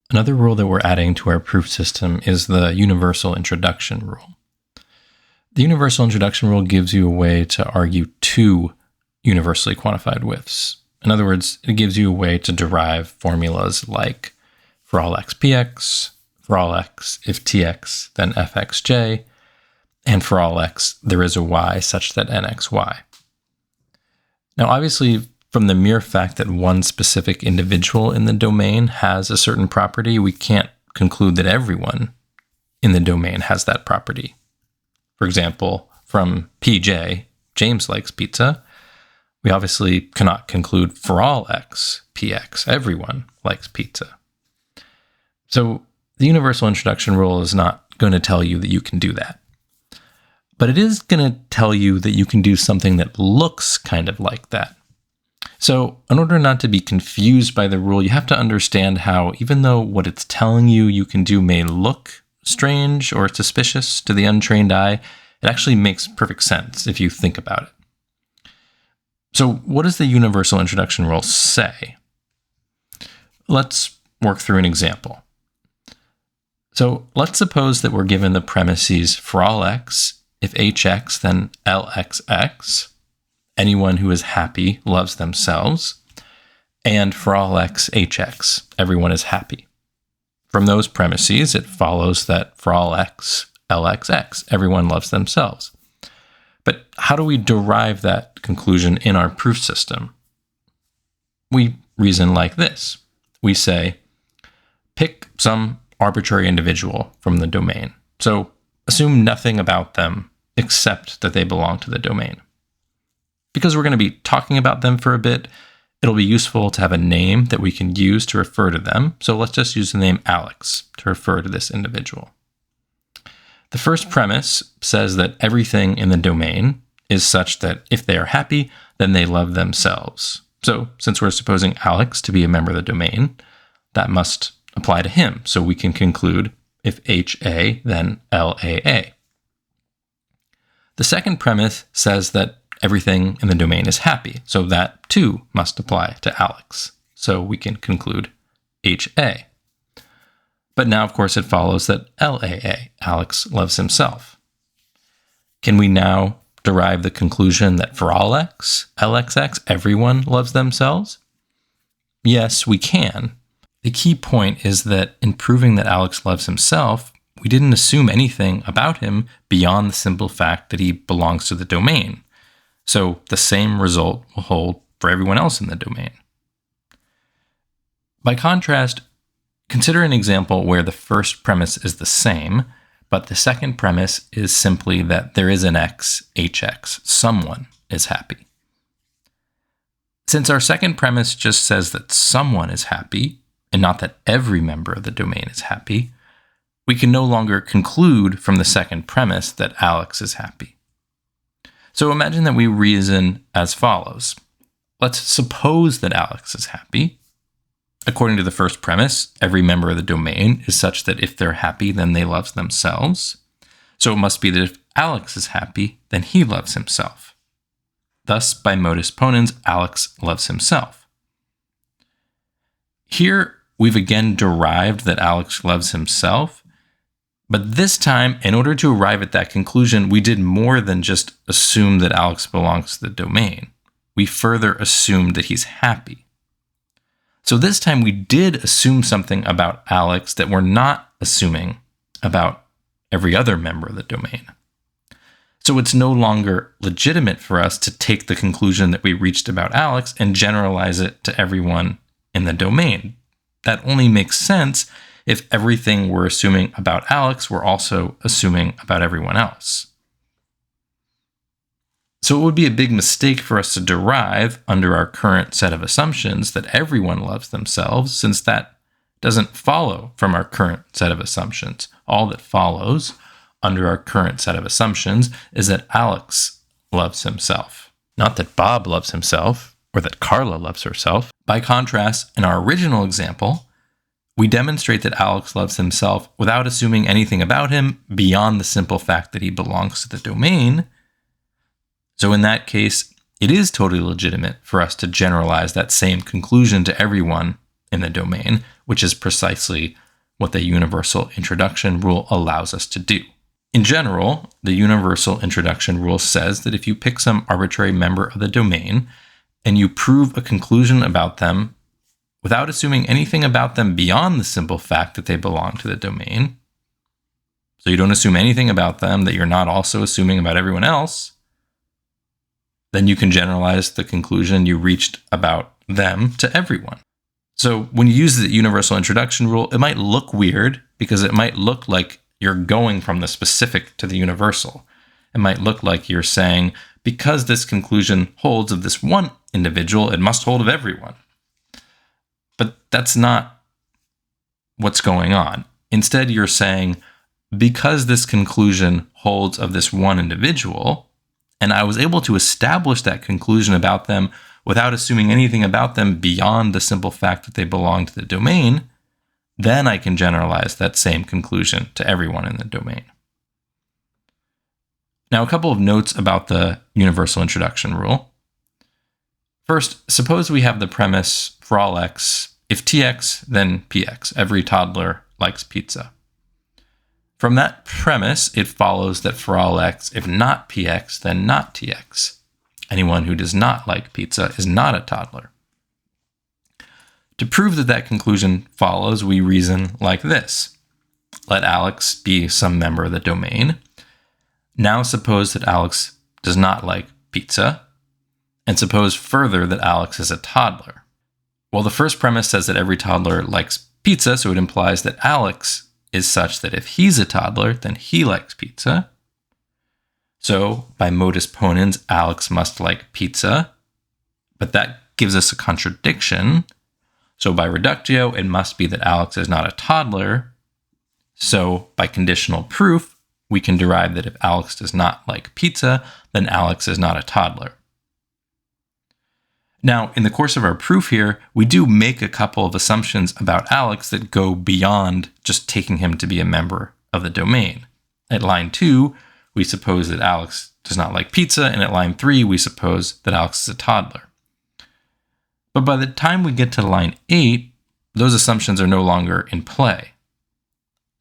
Another rule that we're adding to our proof system is the universal introduction rule. The universal introduction rule gives you a way to argue two universally quantified widths. In other words, it gives you a way to derive formulas like for all x px, for all x if tx, then fxj, and for all x there is a y such that nxy. Now obviously, from the mere fact that one specific individual in the domain has a certain property, we can't conclude that everyone in the domain has that property. For example, from PJ, James likes pizza, we obviously cannot conclude for all x, px, everyone likes pizza. So the universal introduction rule is not going to tell you that you can do that. But it is going to tell you that you can do something that looks kind of like that. So in order not to be confused by the rule, you have to understand how even though what it's telling you can do may look strange or suspicious to the untrained eye, it actually makes perfect sense if you think about it. So what does the universal introduction rule say? Let's work through an example. So let's suppose that we're given the premises for all x, if hx, then lxx, anyone who is happy loves themselves, and for all x, hx, everyone is happy. From those premises, it follows that for all x, lxx, everyone loves themselves. But how do we derive that conclusion in our proof system? We reason like this. We say, pick some arbitrary individual from the domain. So assume nothing about them except that they belong to the domain. Because we're going to be talking about them for a bit, it'll be useful to have a name that we can use to refer to them. So let's just use the name Alex to refer to this individual. The first premise says that everything in the domain is such that if they are happy, then they love themselves. So since we're supposing Alex to be a member of the domain, that must apply to him. So we can conclude if HA, then LAA. The second premise says that everything in the domain is happy. So that too must apply to Alex. So we can conclude HA. But now, of course, it follows that LAA, Alex loves himself. Can we now derive the conclusion that for all x, LXX, everyone loves themselves? Yes, we can. The key point is that in proving that Alex loves himself, we didn't assume anything about him beyond the simple fact that he belongs to the domain. So the same result will hold for everyone else in the domain. By contrast, consider an example where the first premise is the same, but the second premise is simply that there is an x, hx, someone is happy. Since our second premise just says that someone is happy, and not that every member of the domain is happy, we can no longer conclude from the second premise that Alex is happy. So imagine that we reason as follows. Let's suppose that Alex is happy. According to the first premise, every member of the domain is such that if they're happy, then they love themselves. So it must be that if Alex is happy, then he loves himself. Thus, by modus ponens, Alex loves himself. Here, we've again derived that Alex loves himself, but this time, in order to arrive at that conclusion, we did more than just assume that Alex belongs to the domain. We further assumed that he's happy. So this time we did assume something about Alex that we're not assuming about every other member of the domain. So it's no longer legitimate for us to take the conclusion that we reached about Alex and generalize it to everyone in the domain. That only makes sense if everything we're assuming about Alex, we're also assuming about everyone else. So it would be a big mistake for us to derive, under our current set of assumptions, that everyone loves themselves, since that doesn't follow from our current set of assumptions. All that follows, under our current set of assumptions, is that Alex loves himself. Not that Bob loves himself, or that Carla loves herself. By contrast, in our original example, we demonstrate that Alex loves himself without assuming anything about him beyond the simple fact that he belongs to the domain. So in that case, it is totally legitimate for us to generalize that same conclusion to everyone in the domain, which is precisely what the universal introduction rule allows us to do. In general, the universal introduction rule says that if you pick some arbitrary member of the domain and you prove a conclusion about them without assuming anything about them beyond the simple fact that they belong to the domain, so you don't assume anything about them that you're not also assuming about everyone else, then you can generalize the conclusion you reached about them to everyone. So when you use the universal introduction rule, it might look weird because it might look like you're going from the specific to the universal. It might look like you're saying, because this conclusion holds of this one individual, it must hold of everyone. But that's not what's going on. Instead, you're saying, because this conclusion holds of this one individual, and I was able to establish that conclusion about them without assuming anything about them beyond the simple fact that they belong to the domain, then I can generalize that same conclusion to everyone in the domain. Now, a couple of notes about the universal introduction rule. First, suppose we have the premise for all x, if tx, then px. Every toddler likes pizza. From that premise, it follows that for all x, if not px, then not tx. Anyone who does not like pizza is not a toddler. To prove that that conclusion follows, we reason like this. Let Alex be some member of the domain. Now suppose that Alex does not like pizza, and suppose further that Alex is a toddler. Well, the first premise says that every toddler likes pizza, so it implies that Alex is such that if he's a toddler, then he likes pizza. So, by modus ponens, Alex must like pizza, but that gives us a contradiction. So, by reductio, it must be that Alex is not a toddler. So, by conditional proof, we can derive that if Alex does not like pizza, then Alex is not a toddler. Now, in the course of our proof here, we do make a couple of assumptions about Alex that go beyond just taking him to be a member of the domain. At line 2, we suppose that Alex does not like pizza, and at line 3, we suppose that Alex is a toddler. But by the time we get to line 8, those assumptions are no longer in play.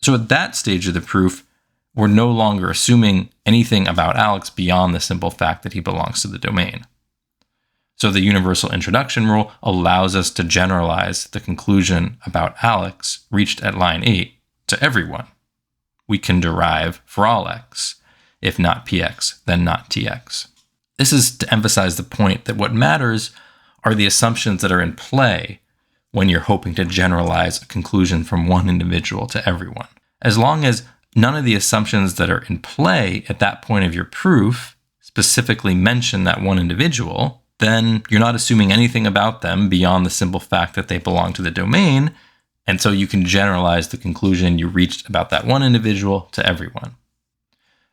So at that stage of the proof, we're no longer assuming anything about Alex beyond the simple fact that he belongs to the domain. So the universal introduction rule allows us to generalize the conclusion about Alex reached at line 8 to everyone. We can derive for all x. If not px, then not tx. This is to emphasize the point that what matters are the assumptions that are in play when you're hoping to generalize a conclusion from one individual to everyone. As long as none of the assumptions that are in play at that point of your proof specifically mention that one individual, then you're not assuming anything about them beyond the simple fact that they belong to the domain, and so you can generalize the conclusion you reached about that one individual to everyone.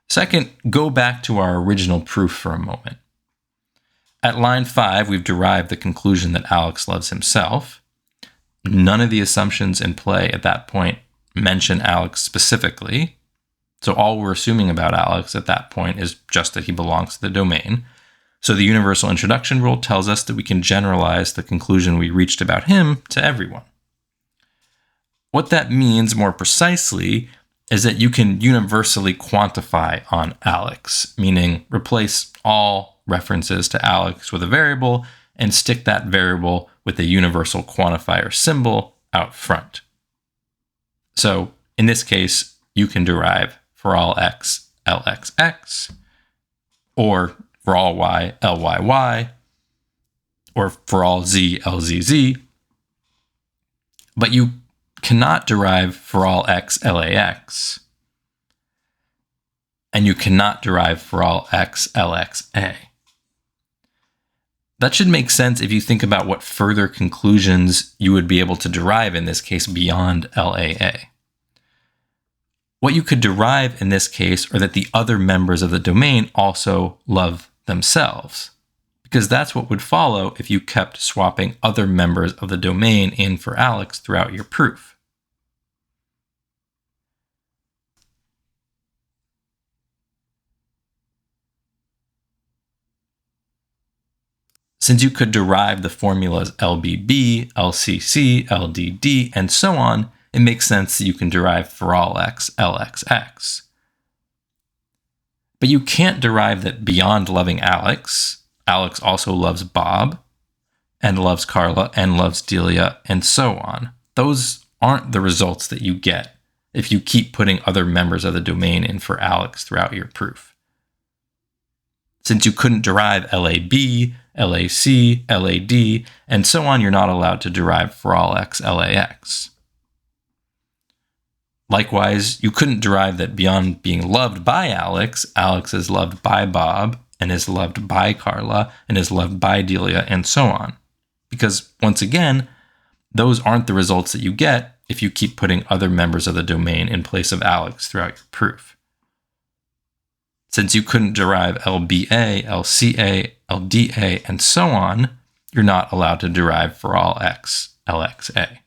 Second, go back to our original proof for a moment. At line 5, we've derived the conclusion that Alex loves himself. None of the assumptions in play at that point mention Alex specifically, so all we're assuming about Alex at that point is just that he belongs to the domain. So the universal introduction rule tells us that we can generalize the conclusion we reached about him to everyone. What that means more precisely is that you can universally quantify on Alex, meaning replace all references to Alex with a variable and stick that variable with a universal quantifier symbol out front. So in this case, you can derive for all x, lxx, or for all y, lyy, or for all z, lzz, but you cannot derive for all x, lax, and you cannot derive for all x, lxa. That should make sense if you think about what further conclusions you would be able to derive in this case beyond LAA. What you could derive in this case are that the other members of the domain also love themselves, because that's what would follow if you kept swapping other members of the domain in for Alex throughout your proof. Since you could derive the formulas LBB, LCC, LDD, and so on, it makes sense that you can derive for all x, LXX. But you can't derive that beyond loving Alex, Alex also loves Bob, and loves Carla, and loves Delia, and so on. Those aren't the results that you get if you keep putting other members of the domain in for Alex throughout your proof. Since you couldn't derive LAB, LAC, LAD, and so on, you're not allowed to derive for all x, LAX. Likewise, you couldn't derive that beyond being loved by Alex, Alex is loved by Bob, and is loved by Carla, and is loved by Delia, and so on. Because, once again, those aren't the results that you get if you keep putting other members of the domain in place of Alex throughout your proof. Since you couldn't derive LBA, LCA, LDA, and so on, you're not allowed to derive for all x, LXA.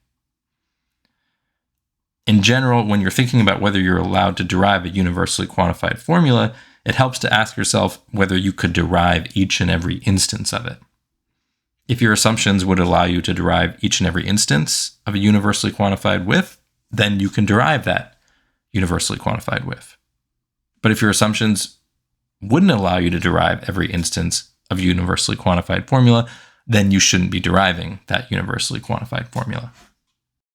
In general, when you're thinking about whether you're allowed to derive a universally quantified formula, it helps to ask yourself whether you could derive each and every instance of it. If your assumptions would allow you to derive each and every instance of a universally quantified width, then you can derive that universally quantified width. But if your assumptions wouldn't allow you to derive every instance of a universally quantified formula, then you shouldn't be deriving that universally quantified formula.